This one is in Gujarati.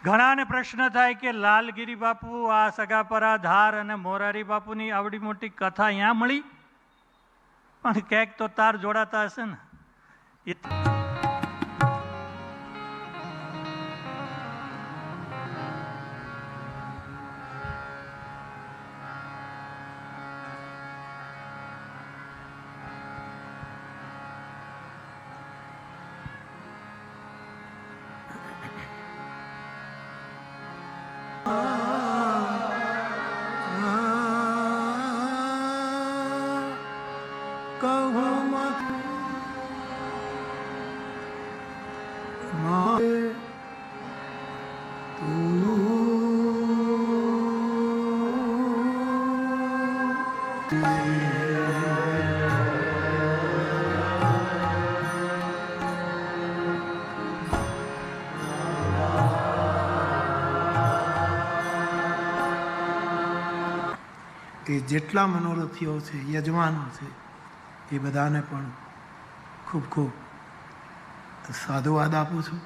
ઘણાને પ્રશ્ન થાય કે લાલગીરી બાપુ આ સગાપરા ધાર અને મોરારી બાપુની આવડી મોટી કથા અહીંયા મળી, પણ ક્યાંક તો તાર જોડાતા હશે ને. કે જેટલા મનોરથીઓ છે, યજમાનો છે, એ બધાને પણ ખૂબ ખૂબ સાધુવાદ આપું છું.